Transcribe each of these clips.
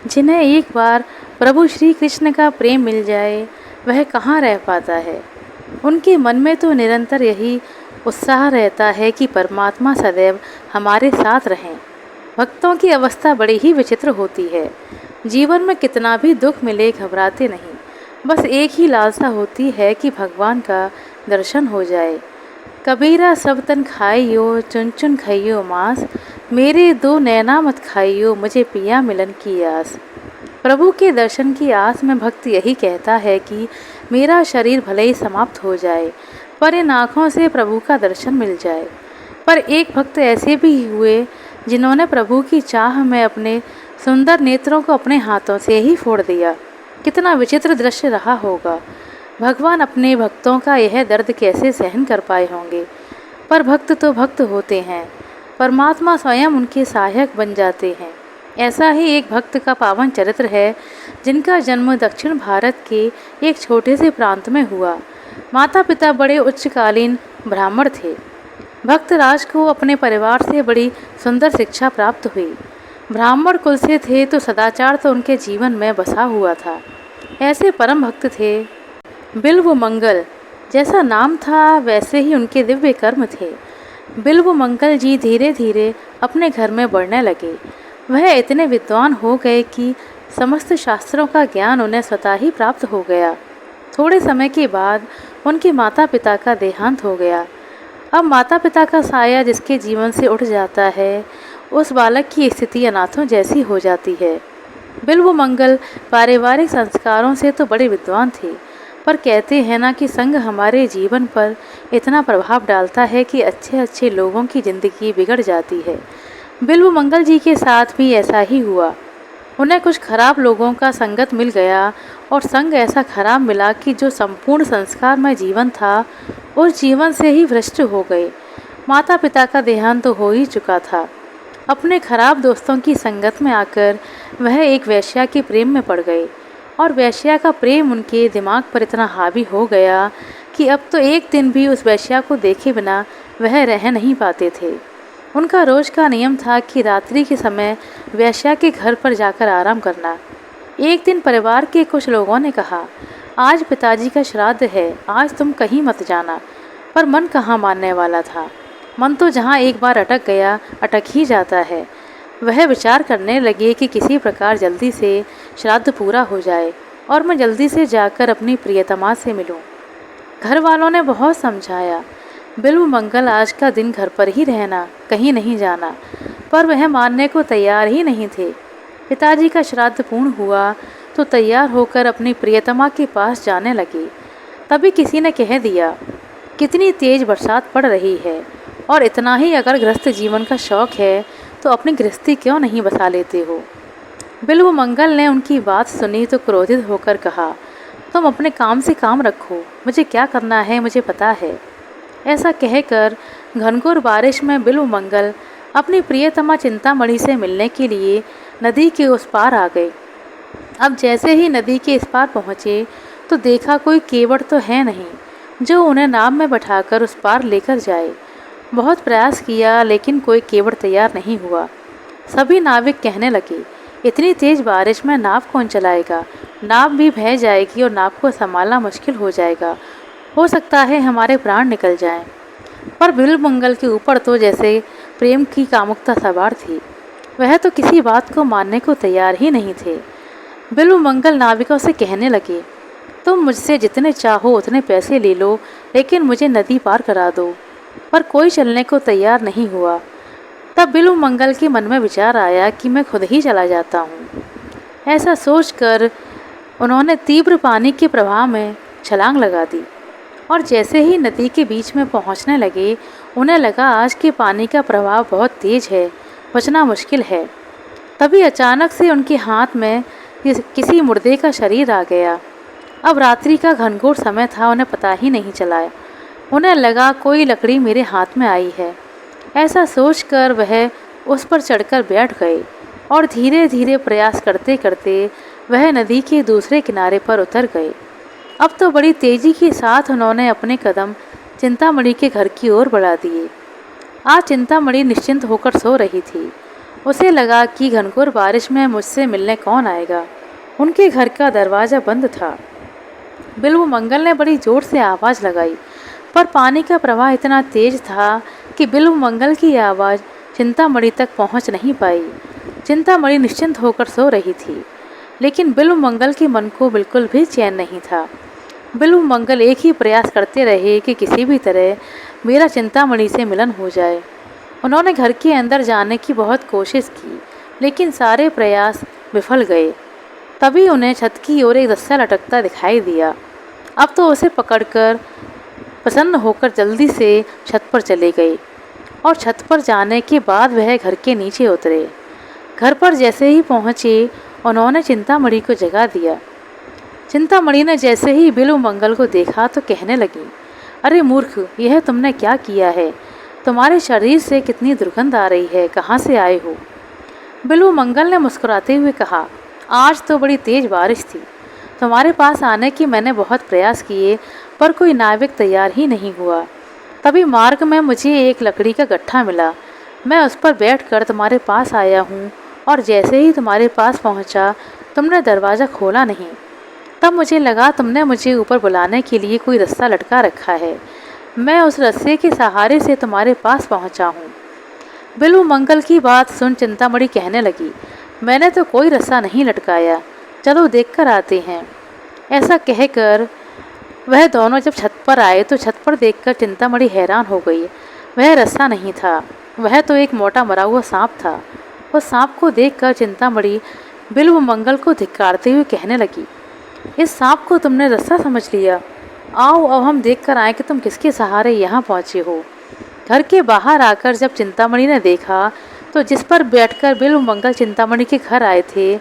जिन्हें एक बार प्रभु श्री कृष्ण का प्रेम मिल जाए वह कहाँ रह पाता है। उनके मन में तो निरंतर यही उत्साह रहता है कि परमात्मा सदैव हमारे साथ रहें। भक्तों की अवस्था बड़ी ही विचित्र होती है। जीवन में कितना भी दुख मिले घबराते नहीं, बस एक ही लालसा होती है कि भगवान का दर्शन हो जाए। कबीरा सब तन खाइयो चुन चुन खाइयो मांस, मेरे दो नैना मत खाइयो मुझे पिया मिलन की आस। प्रभु के दर्शन की आस में भक्त यही कहता है कि मेरा शरीर भले ही समाप्त हो जाए, पर इन आँखों से प्रभु का दर्शन मिल जाए। पर एक भक्त ऐसे भी हुए जिन्होंने प्रभु की चाह में अपने सुंदर नेत्रों को अपने हाथों से ही फोड़ दिया। कितना विचित्र दृश्य रहा होगा। भगवान अपने भक्तों का यह दर्द कैसे सहन कर पाए होंगे। पर भक्त तो भक्त होते हैं, परमात्मा स्वयं उनके सहायक बन जाते हैं। ऐसा ही एक भक्त का पावन चरित्र है जिनका जन्म दक्षिण भारत के एक छोटे से प्रांत में हुआ। माता पिता बड़े उच्चकालीन ब्राह्मण थे। भक्त राज को अपने परिवार से बड़ी सुंदर शिक्षा प्राप्त हुई। ब्राह्मण कुल से थे तो सदाचार तो उनके जीवन में बसा हुआ था। ऐसे परम भक्त थे। बिल्व मंगल जैसा नाम था वैसे ही उनके दिव्य कर्म थे। बिल्व मंगल जी धीरे धीरे अपने घर में बढ़ने लगे। वह इतने विद्वान हो गए कि समस्त शास्त्रों का ज्ञान उन्हें स्वतः ही प्राप्त हो गया। थोड़े समय के बाद उनके माता पिता का देहांत हो गया। अब माता पिता का साया जिसके जीवन से उठ जाता है, उस बालक की स्थिति अनाथों जैसी हो जाती है। बिल्व मंगल पारिवारिक संस्कारों से तो बड़े विद्वान थे, पर कहते हैं ना कि संग हमारे जीवन पर इतना प्रभाव डालता है कि अच्छे अच्छे लोगों की ज़िंदगी बिगड़ जाती है। बिल्व मंगल जी के साथ भी ऐसा ही हुआ। उन्हें कुछ खराब लोगों का संगत मिल गया और संग ऐसा खराब मिला कि जो संपूर्ण संस्कारमय जीवन था उस जीवन से ही भ्रष्ट हो गए। माता पिता का देहांत तो हो ही चुका था। अपने खराब दोस्तों की संगत में आकर वह एक वेश्या के प्रेम में पड़ गए और वेश्या का प्रेम उनके दिमाग पर इतना हावी हो गया कि अब तो एक दिन भी उस वेश्या को देखे बिना वह रह नहीं पाते थे। उनका रोज का नियम था कि रात्रि के समय वेश्या के घर पर जाकर आराम करना। एक दिन परिवार के कुछ लोगों ने कहा, आज पिताजी का श्राद्ध है, आज तुम कहीं मत जाना। पर मन कहाँ मानने वाला था। मन तो जहाँ एक बार अटक गया अटक ही जाता है। वह विचार करने लगे कि किसी प्रकार जल्दी से श्राद्ध पूरा हो जाए और मैं जल्दी से जाकर अपनी प्रियतमा से मिलूं। घर वालों ने बहुत समझाया, बिल्व मंगल आज का दिन घर पर ही रहना, कहीं नहीं जाना, पर वह मानने को तैयार ही नहीं थे। पिताजी का श्राद्ध पूर्ण हुआ तो तैयार होकर अपनी प्रियतमा के पास जाने लगे। तभी किसी ने कह दिया, कितनी तेज बरसात पड़ रही है और इतना ही अगर गृहस्थ जीवन का शौक है तो अपनी गृहस्थी क्यों नहीं बसा लेते हो। बिल्व मंगल ने उनकी बात सुनी तो क्रोधित होकर कहा, तुम अपने काम से काम रखो, मुझे क्या करना है मुझे पता है। ऐसा कहकर घनघोर बारिश में बिल्व मंगल अपनी प्रियतमा चिंतामणि से मिलने के लिए नदी के उस पार आ गए। अब जैसे ही नदी के इस पार पहुँचे तो देखा कोई केवट तो है नहीं जो उन्हें नाव में बैठाकर उस पार लेकर जाए। बहुत प्रयास किया लेकिन कोई केवट तैयार नहीं हुआ। सभी नाविक कहने लगे, इतनी तेज बारिश में नाव कौन चलाएगा, नाव भी बह जाएगी और नाव को संभालना मुश्किल हो जाएगा, हो सकता है हमारे प्राण निकल जाएं। पर बिल्व मंगल के ऊपर तो जैसे प्रेम की कामुकता सवार थी। वह तो किसी बात को मानने को तैयार ही नहीं थे। बिल्व मंगल नाविकों से कहने लगे, तुम मुझसे जितने चाहो उतने पैसे ले लो, लेकिन मुझे नदी पार करा दो। पर कोई चलने को तैयार नहीं हुआ। तब बिल्व मंगल के मन में विचार आया कि मैं खुद ही चला जाता हूँ। ऐसा सोचकर उन्होंने तीव्र पानी के प्रवाह में छलांग लगा दी और जैसे ही नदी के बीच में पहुँचने लगे उन्हें लगा आज के पानी का प्रभाव बहुत तेज है, बचना मुश्किल है। तभी अचानक से उनके हाथ में किसी मुर्दे का शरीर आ गया। अब रात्रि का घनघोर समय था, उन्हें पता ही नहीं चला। उन्हें लगा कोई लकड़ी मेरे हाथ में आई है। ऐसा सोचकर वह उस पर चढ़कर बैठ गए और धीरे धीरे प्रयास करते करते वह नदी के दूसरे किनारे पर उतर गए। अब तो बड़ी तेजी के साथ उन्होंने अपने कदम चिंतामणि के घर की ओर बढ़ा दिए। आज चिंतामणि निश्चिंत होकर सो रही थी। उसे लगा कि घनघोर बारिश में मुझसे मिलने कौन आएगा। उनके घर का दरवाज़ा बंद था। बिल्व मंगल ने बड़ी जोर से आवाज़ लगाई, पर पानी का प्रवाह इतना तेज था कि बिल्व मंगल की आवाज़ चिंतामणि तक पहुंच नहीं पाई। चिंतामणि निश्चिंत होकर सो रही थी, लेकिन बिल्व मंगल के मन को बिल्कुल भी चैन नहीं था। बिल्व मंगल एक ही प्रयास करते रहे कि किसी भी तरह मेरा चिंतामणि से मिलन हो जाए। उन्होंने घर के अंदर जाने की बहुत कोशिश की, लेकिन सारे प्रयास विफल गए। तभी उन्हें छत की ओर एक रस्सा लटकता दिखाई दिया। अब तो उसे पकड़कर प्रसन्न होकर जल्दी से छत पर चले गए और छत पर जाने के बाद वह घर के नीचे उतरे। घर पर जैसे ही पहुँचे, उन्होंने चिंतामणि को जगा दिया। चिंतामणि ने जैसे ही बिल्व मंगल को देखा तो कहने लगी, अरे मूर्ख, यह तुमने क्या किया है? तुम्हारे शरीर से कितनी दुर्गंध आ रही है, कहाँ से आए हो? बिल्व मंगल ने मुस्कुराते हुए कहा, आज तो बड़ी तेज बारिश थी। तुम्हारे पास आने की मैंने बहुत प्रयास किए, पर कोई नाविक तैयार ही नहीं हुआ। तभी मार्ग में मुझे एक लकड़ी का गट्ठा मिला। मैं उस पर बैठकर तुम्हारे पास आया हूँ, और जैसे ही तुम्हारे पास पहुँचा तुमने दरवाज़ा खोला नहीं। तब मुझे लगा तुमने मुझे ऊपर बुलाने के लिए कोई रस्सा लटका रखा है। मैं उस रस्से के सहारे से तुम्हारे पास पहुँचा हूँ। बिल्व मंगल की बात सुन चिंतामणि कहने लगी, मैंने तो कोई रस्सा नहीं लटकाया, चलो देखकर आते हैं। ऐसा कहकर वह दोनों जब छत पर आए तो छत पर देखकर चिंतामणि हैरान हो गई। वह रस्सा नहीं था, वह तो एक मोटा मरा हुआ सांप था। उस सांप को देखकर चिंतामणि बिल्व मंगल को धिक्कारते हुए कहने लगी, इस सांप को तुमने रस्सा समझ लिया। आओ अब हम देखकर आए कि तुम किसके सहारे यहाँ पहुँचे हो। घर के बाहर आकर जब चिंतामणि ने देखा तो जिस पर बैठकर बिल्व मंगल चिंतामणि के घर आए थे,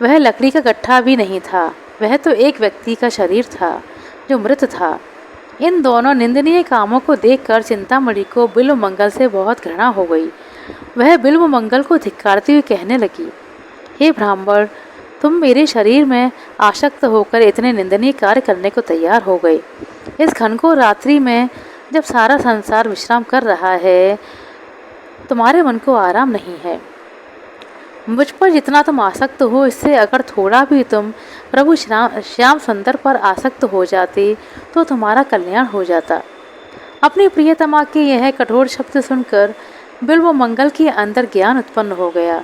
वह लकड़ी का गट्ठा भी नहीं था, वह तो एक व्यक्ति का शरीर था जो मृत था। इन दोनों निंदनीय कामों को देखकर चिंतामणि को बिल्व मंगल से बहुत घृणा हो गई। वह बिल्व मंगल को धिक्कारते हुए कहने लगी, हे ब्राह्मण, तुम मेरे शरीर में आसक्त होकर इतने निंदनीय कार्य करने को तैयार हो गए। इस घनघोर रात्रि में जब सारा संसार विश्राम कर रहा है, तुम्हारे मन को आराम नहीं है। मुझ पर जितना तुम आसक्त हो, इससे अगर थोड़ा भी तुम प्रभु श्याम सुंदर पर आसक्त हो जाते तो तुम्हारा कल्याण हो जाता। अपनी प्रियतमा के यह कठोर शब्द सुनकर बिल्व मंगल के अंदर ज्ञान उत्पन्न हो गया,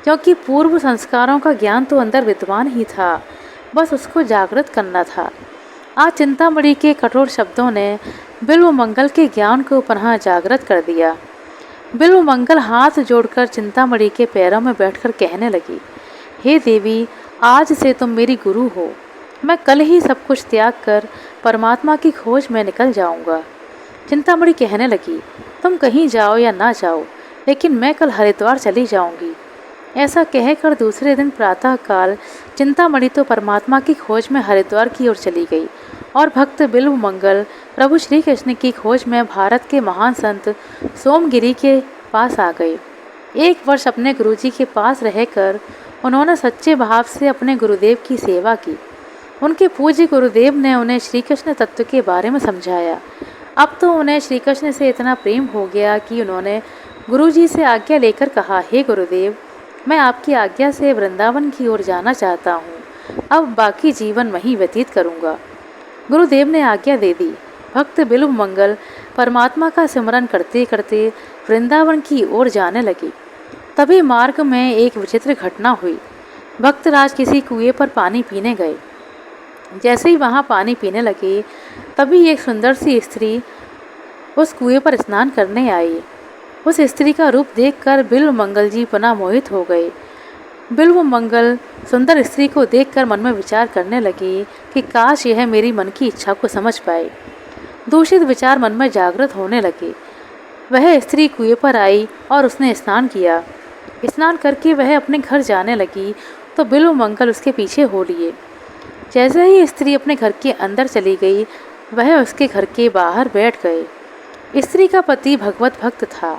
क्योंकि पूर्व संस्कारों का ज्ञान तो अंदर विद्वान ही था, बस उसको जागृत करना था। आज चिंतामणि के कठोर शब्दों ने बिल्व मंगल के ज्ञान को पुनः जागृत कर दिया। बिल्व मंगल हाथ जोड़कर चिंतामणि के पैरों में बैठकर कहने लगी, हे देवी, आज से तुम मेरी गुरु हो। मैं कल ही सब कुछ त्याग कर परमात्मा की खोज में निकल जाऊंगा। चिंतामणि कहने लगी, तुम कहीं जाओ या ना जाओ, लेकिन मैं कल हरिद्वार चली जाऊंगी। ऐसा कहकर दूसरे दिन प्रातःकाल चिंतामणि तो परमात्मा की खोज में हरिद्वार की ओर चली गई, और भक्त बिल्व मंगल प्रभु श्री कृष्ण की खोज में भारत के महान संत सोमगिरी के पास आ गए। 1 वर्ष अपने गुरुजी के पास रहकर उन्होंने सच्चे भाव से अपने गुरुदेव की सेवा की। उनके पूज्य गुरुदेव ने उन्हें श्री कृष्ण तत्व के बारे में समझाया। अब तो उन्हें श्री कृष्ण से इतना प्रेम हो गया कि उन्होंने गुरुजी से आज्ञा लेकर कहा, हे गुरुदेव, मैं आपकी आज्ञा से वृंदावन की ओर जाना चाहता हूँ। अब बाकी जीवन वहीं व्यतीत करूँगा। गुरुदेव ने आज्ञा दे दी। भक्त बिल्व मंगल परमात्मा का सिमरन करते करते वृंदावन की ओर जाने लगी। तभी मार्ग में एक विचित्र घटना हुई। भक्तराज किसी कुएं पर पानी पीने गए। जैसे ही वहाँ पानी पीने लगे, तभी एक सुंदर सी स्त्री उस कुएं पर स्नान करने आई। उस स्त्री का रूप देखकर बिल्व मंगल जी पुनः मोहित हो गए। बिल्व मंगल सुंदर स्त्री को देखकर मन में विचार करने लगे कि काश यह मेरी मन की इच्छा को समझ पाए। दूषित विचार मन में जागृत होने लगे। वह स्त्री कुएं पर आई और उसने स्नान किया। स्नान करके वह अपने घर जाने लगी तो बिल्व मंगल उसके पीछे हो लिए। जैसे ही स्त्री अपने घर के अंदर चली गई, वह उसके घर के बाहर बैठ गए। स्त्री का पति भगवत भक्त था।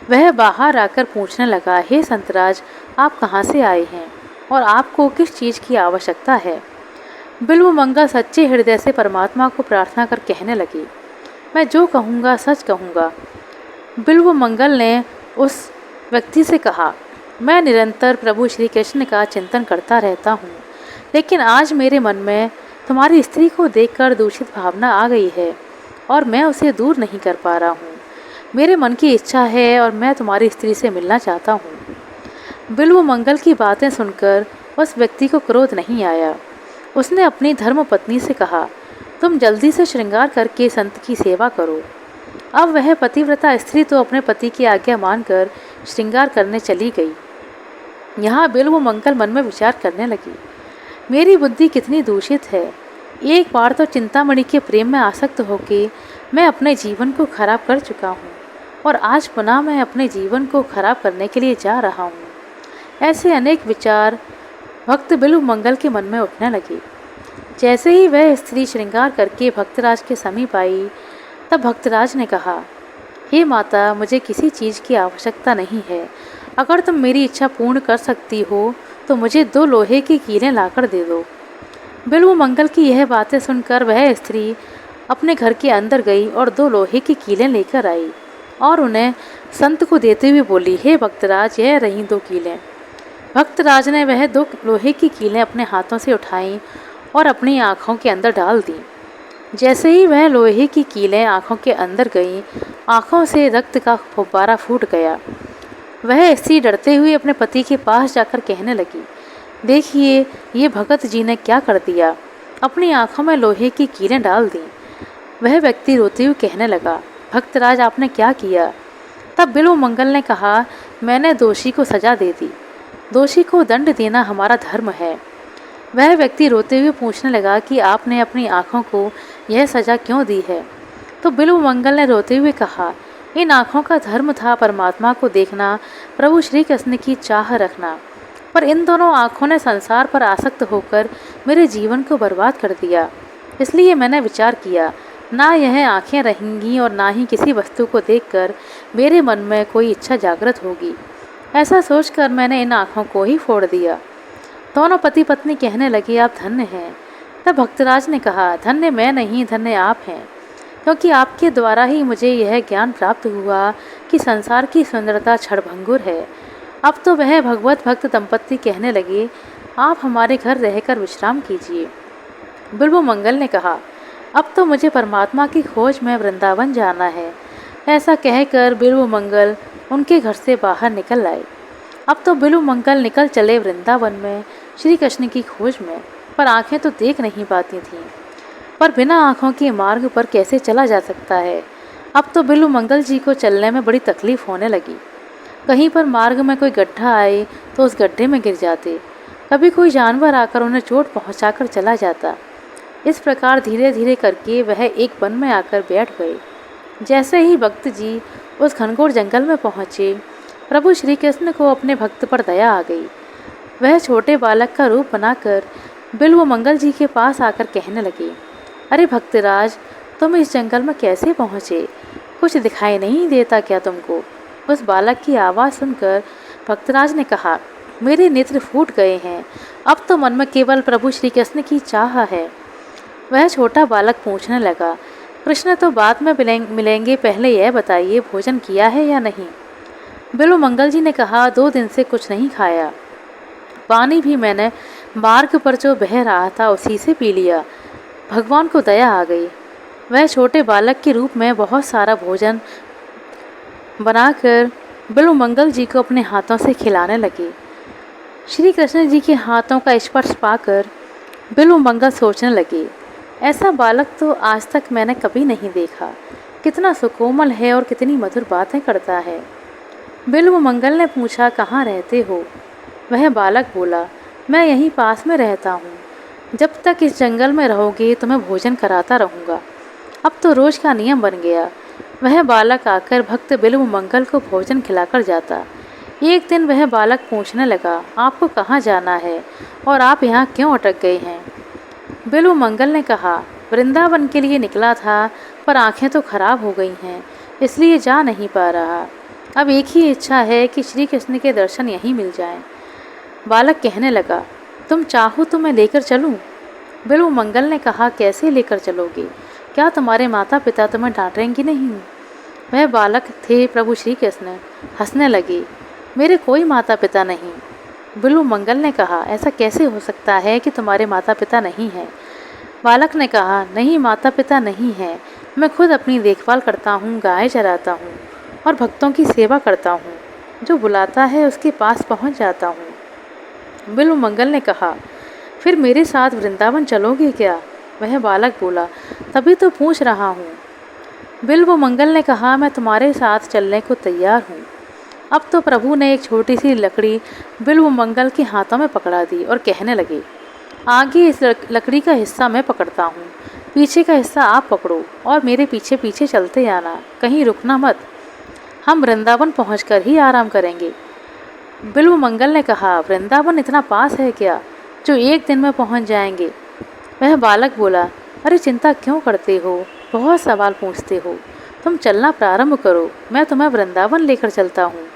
वह बाहर आकर पूछने लगा, हे संतराज, आप कहाँ से आए हैं और आपको किस चीज़ की आवश्यकता है? बिल्व मंगल सच्चे हृदय से परमात्मा को प्रार्थना कर कहने लगी, मैं जो कहूँगा सच कहूँगा। बिल्व मंगल ने उस व्यक्ति से कहा, मैं निरंतर प्रभु श्री कृष्ण का चिंतन करता रहता हूँ, लेकिन आज मेरे मन में तुम्हारी स्त्री को देखकर दूषित भावना आ गई है और मैं उसे दूर नहीं कर पा रहा हूँ। मेरे मन की इच्छा है और मैं तुम्हारी स्त्री से मिलना चाहता हूँ। बिल्व मंगल की बातें सुनकर उस व्यक्ति को क्रोध नहीं आया। उसने अपनी धर्म पत्नी से कहा, तुम जल्दी से श्रृंगार करके संत की सेवा करो। अब वह पतिव्रता स्त्री तो अपने पति की आज्ञा मानकर श्रृंगार करने चली गई। यहाँ बिल्व मंगल मन में विचार करने लगी, मेरी बुद्धि कितनी दूषित है। एक बार तो चिंतामणि के प्रेम में आसक्त होकर मैं अपने जीवन को खराब कर चुका हूँ और आज पुनः मैं अपने जीवन को खराब करने के लिए जा रहा हूँ। ऐसे अनेक विचार भक्त बिल्व मंगल के मन में उठने लगे। जैसे ही वह स्त्री श्रृंगार करके भक्तराज के समीप आई, तब भक्तराज ने कहा, हे माता, मुझे किसी चीज़ की आवश्यकता नहीं है। अगर तुम मेरी इच्छा पूर्ण कर सकती हो तो मुझे 2 लोहे की कीलें लाकर दे दो। बिल्व मंगल की यह बातें सुनकर वह स्त्री अपने घर के अंदर गई और 2 लोहे की कीलें लेकर आई और उन्हें संत को देते हुए बोली, हे भक्तराज, यह रहीं 2 कीलें। भक्तराज ने वह 2 लोहे की कीलें अपने हाथों से उठाईं और अपनी आँखों के अंदर डाल दी। जैसे ही वह लोहे की कीलें आँखों के अंदर गईं, आँखों से रक्त का फुब्बारा फूट गया। वह स्त्री डरते हुए अपने पति के पास जाकर कहने लगी, देखिए ये भगत जी ने क्या कर दिया, अपनी आँखों में लोहे की कीलें डाल दी। वह व्यक्ति रोते हुए कहने लगा, भक्तराज, आपने क्या किया? तब बिल्व मंगल ने कहा, मैंने दोषी को सजा दे दी। दोषी को दंड देना हमारा धर्म है। वह व्यक्ति रोते हुए पूछने लगा कि आपने अपनी आँखों को यह सज़ा क्यों दी है? तो बिल्व मंगल ने रोते हुए कहा, इन आँखों का धर्म था परमात्मा को देखना, प्रभु श्री कृष्ण की चाह रखना, पर इन दोनों आँखों ने संसार पर आसक्त होकर मेरे जीवन को बर्बाद कर दिया। इसलिए मैंने विचार किया, ना यह आँखें रहेंगी और ना ही किसी वस्तु को देखकर मेरे मन में कोई इच्छा जागृत होगी। ऐसा सोचकर मैंने इन आँखों को ही फोड़ दिया। दोनों पति पत्नी कहने लगे, आप धन्य हैं। तब भक्तराज ने कहा, धन्य मैं नहीं, धन्य आप हैं, क्योंकि आपके द्वारा ही मुझे यह ज्ञान प्राप्त हुआ कि संसार की सुंदरता क्षणभंगुर है। अब तो वह भगवत भक्त दंपत्ति कहने लगे, आप हमारे घर रहकर विश्राम कीजिए। बिल्व मंगल ने कहा, अब तो मुझे परमात्मा की खोज में वृंदावन जाना है। ऐसा कहकर बिल्व मंगल उनके घर से बाहर निकल आए। अब तो बिल्व मंगल निकल चले वृंदावन में श्री कृष्ण की खोज में, पर आंखें तो देख नहीं पाती थीं। पर बिना आँखों के मार्ग पर कैसे चला जा सकता है? अब तो बिल्व मंगल जी को चलने में बड़ी तकलीफ़ होने लगी। कहीं पर मार्ग में कोई गड्ढा आए तो उस गड्ढे में गिर जाते, कभी कोई जानवर आकर उन्हें चोट पहुंचाकर चला जाता। इस प्रकार धीरे धीरे करके वह एक वन में आकर बैठ गए। जैसे ही भक्त जी उस घनघोर जंगल में पहुँचे, प्रभु श्री कृष्ण को अपने भक्त पर दया आ गई। वह छोटे बालक का रूप बनाकर बिल्व मंगल जी के पास आकर कहने लगे, अरे भक्तराज, तुम इस जंगल में कैसे पहुँचे? कुछ दिखाई नहीं देता क्या तुमको? उस बालक की आवाज़ सुनकर भक्तराज ने कहा, मेरे नेत्र फूट गए हैं, अब तो मन में केवल प्रभु श्री कृष्ण की चाह है। वह छोटा बालक पूछने लगा, कृष्ण तो बाद में मिलेंगे, पहले यह बताइए भोजन किया है या नहीं? बिल्व मंगल जी ने कहा, 2 दिन से कुछ नहीं खाया। पानी भी मैंने मार्ग पर जो बह रहा था उसी से पी लिया। भगवान को दया आ गई। वह छोटे बालक के रूप में बहुत सारा भोजन बनाकर बिल्व मंगल जी को अपने हाथों से खिलाने लगे। श्री कृष्ण जी के हाथों का स्पर्श पाकर बिल्व मंगल सोचने लगे, ऐसा बालक तो आज तक मैंने कभी नहीं देखा। कितना सुकोमल है और कितनी मधुर बातें करता है। बिल्व मंगल ने पूछा, कहाँ रहते हो? वह बालक बोला, मैं यहीं पास में रहता हूँ। जब तक इस जंगल में रहोगे तो मैं भोजन कराता रहूँगा। अब तो रोज़ का नियम बन गया। वह बालक आकर भक्त बिल्व मंगल को भोजन खिलाकर जाता। एक दिन वह बालक पूछने लगा, आपको कहाँ जाना है और आप यहाँ क्यों अटक गए हैं? बिल्व मंगल ने कहा, वृंदावन के लिए निकला था, पर आँखें तो खराब हो गई हैं, इसलिए जा नहीं पा रहा। अब एक ही इच्छा है कि श्री कृष्ण के दर्शन यहीं मिल जाएं। बालक कहने लगा, तुम चाहो तो मैं लेकर चलूं? बिल्व मंगल ने कहा, कैसे लेकर चलोगे? क्या तुम्हारे माता पिता तुम्हें डांटेंगे नहीं? वह बालक थे प्रभु श्री कृष्ण। हंसने लगे। मेरे कोई माता पिता नहीं। बिल्व मंगल ने कहा, ऐसा कैसे हो सकता है कि तुम्हारे माता पिता नहीं हैं? बालक ने कहा, नहीं, माता पिता नहीं है। मैं खुद अपनी देखभाल करता हूँ, गाय चराता हूँ और भक्तों की सेवा करता हूँ। जो बुलाता है उसके पास पहुँच जाता हूँ। बिल्व मंगल ने कहा, फिर मेरे साथ वृंदावन चलोगे क्या? वह बालक बोला, तभी तो पूछ रहा हूँ। बिल्व मंगल ने कहा, मैं तुम्हारे साथ चलने को तैयार हूँ। अब तो प्रभु ने एक छोटी सी लकड़ी बिल्व मंगल के हाथों में पकड़ा दी और कहने लगे, आगे इस लकड़ी का हिस्सा मैं पकड़ता हूँ, पीछे का हिस्सा आप पकड़ो और मेरे पीछे पीछे चलते आना, कहीं रुकना मत। हम वृंदावन पहुँचकर ही आराम करेंगे। बिल्व मंगल ने कहा, वृंदावन इतना पास है क्या जो एक दिन में पहुँच जाएंगे? वह बालक बोला, अरे चिंता क्यों करते हो, बहुत सवाल पूछते हो। तुम चलना प्रारंभ करो, मैं तुम्हें वृंदावन लेकर चलता हूँ।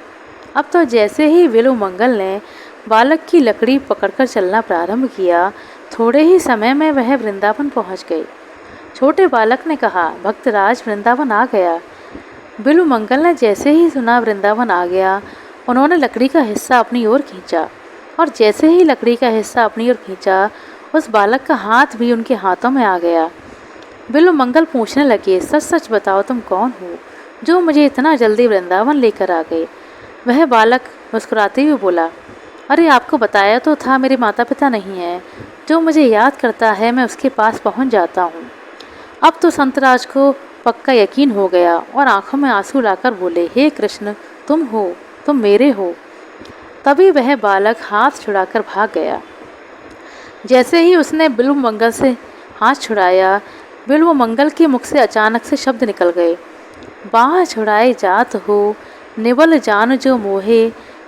अब तो जैसे ही बिल्व मंगल ने बालक की लकड़ी पकड़कर चलना प्रारंभ किया, थोड़े ही समय में वह वृंदावन पहुँच गए। छोटे बालक ने कहा, भक्तराज वृंदावन आ गया। बिल्व मंगल ने जैसे ही सुना वृंदावन आ गया, उन्होंने लकड़ी का हिस्सा अपनी ओर खींचा और जैसे ही लकड़ी का हिस्सा अपनी ओर खींचा, उस बालक का हाथ भी उनके हाथों में आ गया। बिल्व मंगल पूछने लगे, सच सच बताओ तुम कौन हो जो मुझे इतना जल्दी वृंदावन लेकर आ गए? वह बालक मुस्कुराते हुए बोला, अरे आपको बताया तो था मेरे माता पिता नहीं हैं। जो मुझे याद करता है मैं उसके पास पहुंच जाता हूं। अब तो संतराज को पक्का यकीन हो गया और आंखों में आंसू लाकर बोले, हे कृष्ण, तुम हो, तुम मेरे हो। तभी वह बालक हाथ छुड़ाकर भाग गया। जैसे ही उसने बिल्व मंगल से हाथ छुड़ाया, बिल्व मंगल के मुख से अचानक से शब्द निकल गए, बाह छुड़ाए जात हो, निबल जान जो मोहे,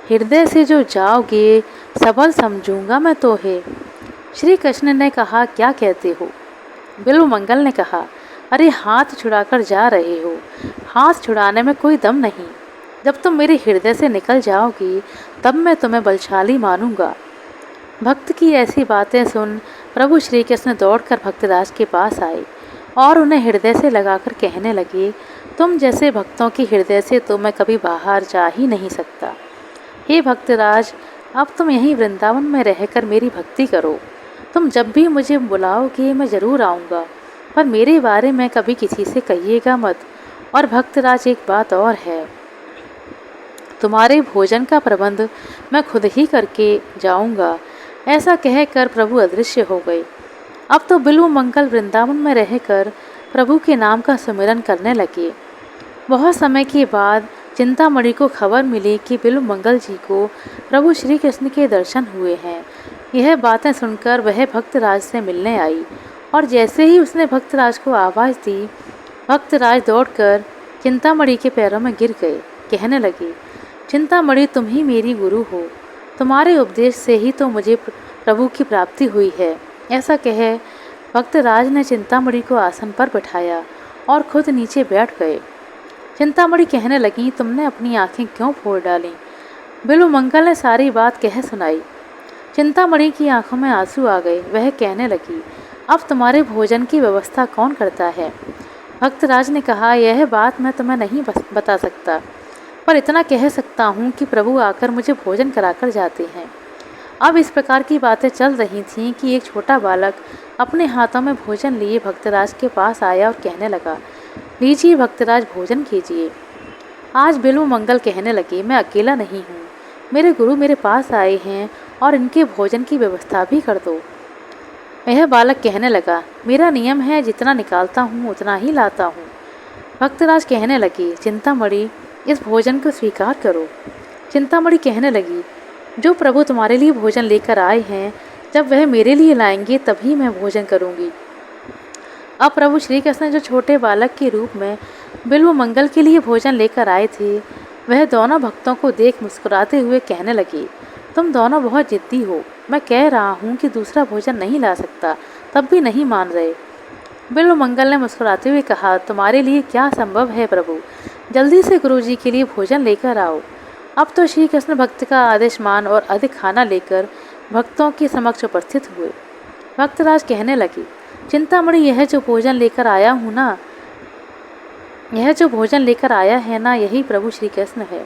हृदय से जो जाओगे, सबल समझूंगा मैं तो है। श्री कृष्ण ने कहा, क्या कहते हो? बिल्व मंगल ने कहा, अरे हाथ छुड़ाकर जा रहे हो, हाथ छुड़ाने में कोई दम नहीं। जब तुम मेरे हृदय से निकल जाओगी तब मैं तुम्हें बलशाली मानूंगा। भक्त की ऐसी बातें सुन प्रभु श्री कृष्ण दौड़कर भक्तराज के पास आए और उन्हें हृदय से लगाकर कहने लगे, तुम जैसे भक्तों के हृदय से तो मैं कभी बाहर जा ही नहीं सकता। हे भक्तराज, अब तुम यहीं वृंदावन में रहकर मेरी भक्ति करो। तुम जब भी मुझे बुलाओगे मैं ज़रूर आऊँगा, पर मेरे बारे में कभी किसी से कहिएगा मत। और भक्तराज, एक बात और है, तुम्हारे भोजन का प्रबंध मैं खुद ही करके जाऊँगा। ऐसा कहकर प्रभु अदृश्य हो गए। अब तो बिल्व मंगल वृंदावन में रहकर प्रभु के नाम का सुमिरन करने लगे। बहुत समय के बाद चिंतामणि को खबर मिली कि बिल्व मंगल जी को प्रभु श्री कृष्ण के दर्शन हुए हैं। यह बातें सुनकर वह भक्तराज से मिलने आई और जैसे ही उसने भक्तराज को आवाज़ दी, भक्तराज दौड़कर चिंतामणि के पैरों में गिर गए। कहने लगे, चिंतामणि, तुम ही मेरी गुरु हो, तुम्हारे उपदेश से ही तो मुझे प्रभु की प्राप्ति हुई है। ऐसा कहे भक्तराज ने चिंतामणि को आसन पर बिठाया और खुद नीचे बैठ गए। चिंतामणि कहने लगी, तुमने अपनी आंखें क्यों फोड़ डालीं? बिल्व मंगल ने सारी बात कह सुनाई। चिंतामणि की आंखों में आंसू आ गए। वह कहने लगी, अब तुम्हारे भोजन की व्यवस्था कौन करता है? भक्तराज ने कहा, यह बात मैं तुम्हें नहीं बता सकता, पर इतना कह सकता हूँ कि प्रभु आकर मुझे भोजन कराकर जाते हैं। अब इस प्रकार की बातें चल रही थीं कि एक छोटा बालक अपने हाथों में भोजन लिए भक्तराज के पास आया और कहने लगा, लीजिए भक्तराज, भोजन कीजिए। आज बिल्व मंगल कहने लगे, मैं अकेला नहीं हूँ, मेरे गुरु मेरे पास आए हैं और इनके भोजन की व्यवस्था भी कर दो। यह बालक कहने लगा, मेरा नियम है, जितना निकालता हूँ उतना ही लाता हूँ। भक्तराज कहने लगे, चिंतामणि, इस भोजन को स्वीकार करो। चिंतामणि कहने लगी, जो प्रभु तुम्हारे लिए भोजन लेकर आए हैं, जब वह मेरे लिए लाएंगे तभी मैं भोजन करूंगी। अब प्रभु श्री कृष्ण जो छोटे बालक के रूप में बिल्व मंगल के लिए भोजन लेकर आए थे, वह दोनों भक्तों को देख मुस्कुराते हुए कहने लगे, तुम दोनों बहुत जिद्दी हो। मैं कह रहा हूँ कि दूसरा भोजन नहीं ला सकता, तब भी नहीं मान रहे। बिल्व मंगल ने मुस्कुराते हुए कहा, तुम्हारे लिए क्या संभव है प्रभु, जल्दी से गुरु जी के लिए भोजन लेकर आओ। अब तो श्री कृष्ण भक्त का आदेश मान और अधिक खाना लेकर भक्तों के समक्ष उपस्थित हुए। भक्तराज कहने लगे, चिंतामणि, यह जो भोजन लेकर आया हूँ ना, यह जो भोजन लेकर आया है ना, यही प्रभु श्री कृष्ण है।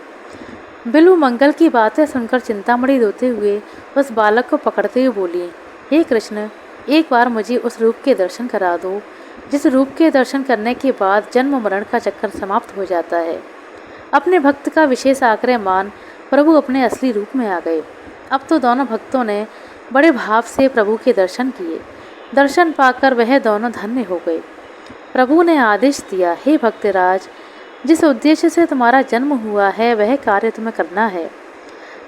बिल्व मंगल की बातें सुनकर चिंतामणि रोते हुए उस बालक को पकड़ते हुए बोली, हे कृष्ण, एक बार मुझे उस रूप के दर्शन करा दो जिस रूप के दर्शन करने के बाद जन्म मरण का चक्कर समाप्त हो जाता है। अपने भक्त का विशेष आग्रह मान प्रभु अपने असली रूप में आ गए। अब तो दोनों भक्तों ने बड़े भाव से प्रभु के दर्शन किए। दर्शन पाकर वह दोनों धन्य हो गए। प्रभु ने आदेश दिया, हे भक्तराज, जिस उद्देश्य से तुम्हारा जन्म हुआ है वह कार्य तुम्हें करना है।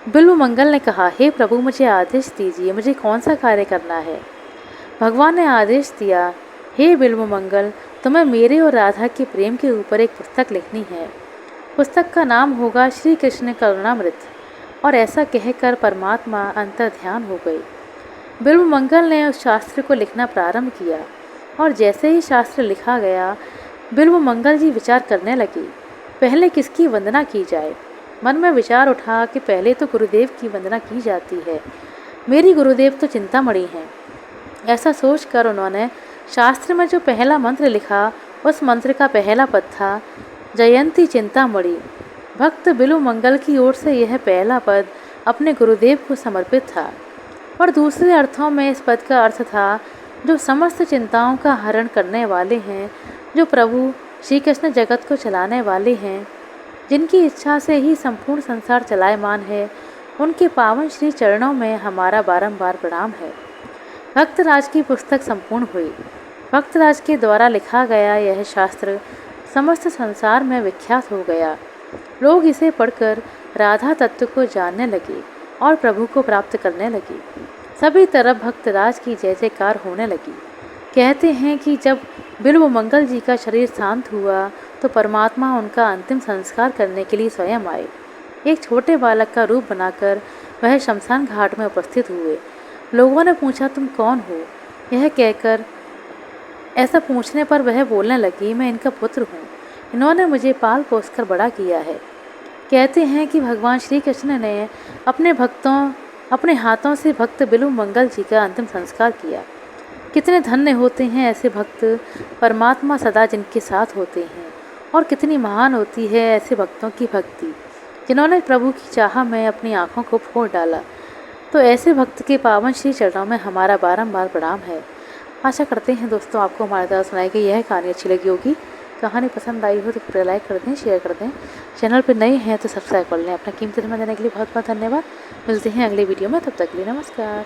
बिल्व मंगल ने कहा, हे प्रभु, मुझे आदेश दीजिए, मुझे कौन सा कार्य करना है। भगवान ने आदेश दिया, हे बिल्व मंगल, तुम्हें मेरे और राधा के प्रेम के ऊपर एक पुस्तक लिखनी है। पुस्तक का नाम होगा श्री कृष्ण करुणामृत। और ऐसा कहकर परमात्मा अंतर ध्यान हो गए। बिल्व मंगल ने उस शास्त्र को लिखना प्रारंभ किया और जैसे ही शास्त्र लिखा गया, बिल्व मंगल जी विचार करने लगे, पहले किसकी वंदना की जाए। मन में विचार उठा कि पहले तो गुरुदेव की वंदना की जाती है, मेरी गुरुदेव तो चिंतामणि हैं। ऐसा सोचकर उन्होंने शास्त्र में जो पहला मंत्र लिखा, उस मंत्र का पहला पद था, जयंती चिंतामणि। भक्त बिल्व मंगल की ओर से यह पहला पद अपने गुरुदेव को समर्पित था और दूसरे अर्थों में इस पद का अर्थ था, जो समस्त चिंताओं का हरण करने वाले हैं, जो प्रभु श्री कृष्ण जगत को चलाने वाले हैं, जिनकी इच्छा से ही संपूर्ण संसार चलायमान है, उनके पावन श्री चरणों में हमारा बारंबार प्रणाम है। भक्तराज की पुस्तक संपूर्ण हुई। भक्तराज के द्वारा लिखा गया यह शास्त्र समस्त संसार में विख्यात हो गया। लोग इसे पढ़कर राधा तत्व को जानने लगे और प्रभु को प्राप्त करने लगे। सभी तरफ भक्तराज की जय जयकार होने लगी। कहते हैं कि जब बिल्व मंगल जी का शरीर शांत हुआ तो परमात्मा उनका अंतिम संस्कार करने के लिए स्वयं आए। एक छोटे बालक का रूप बनाकर वह शमशान घाट में उपस्थित हुए। लोगों ने पूछा, तुम कौन हो? यह कहकर ऐसा पूछने पर वह बोलने लगी, मैं इनका पुत्र हूँ। इन्होंने मुझे पाल पोस कर बड़ा किया है। कहते हैं कि भगवान श्री कृष्ण ने अपने हाथों से भक्त बिल्व मंगल जी का अंतिम संस्कार किया। कितने धन्य होते हैं ऐसे भक्त, परमात्मा सदा जिनके साथ होते हैं। और कितनी महान होती है ऐसे भक्तों की भक्ति, जिन्होंने प्रभु की चाह में अपनी आँखों को फोड़ डाला। तो ऐसे भक्त के पावन श्री चरणों में हमारा बारंबार प्रणाम है। आशा करते हैं दोस्तों आपको हमारे द्वारा सुनाई गई यह कहानी अच्छी लगी होगी। कहानी पसंद आई हो तो कृपया लाइक कर दें, शेयर कर दें। चैनल पर नए हैं तो सब्सक्राइब कर लें। अपना कीमती समय देने के लिए बहुत बहुत धन्यवाद। मिलते हैं अगले वीडियो में, तब तक के लिए नमस्कार।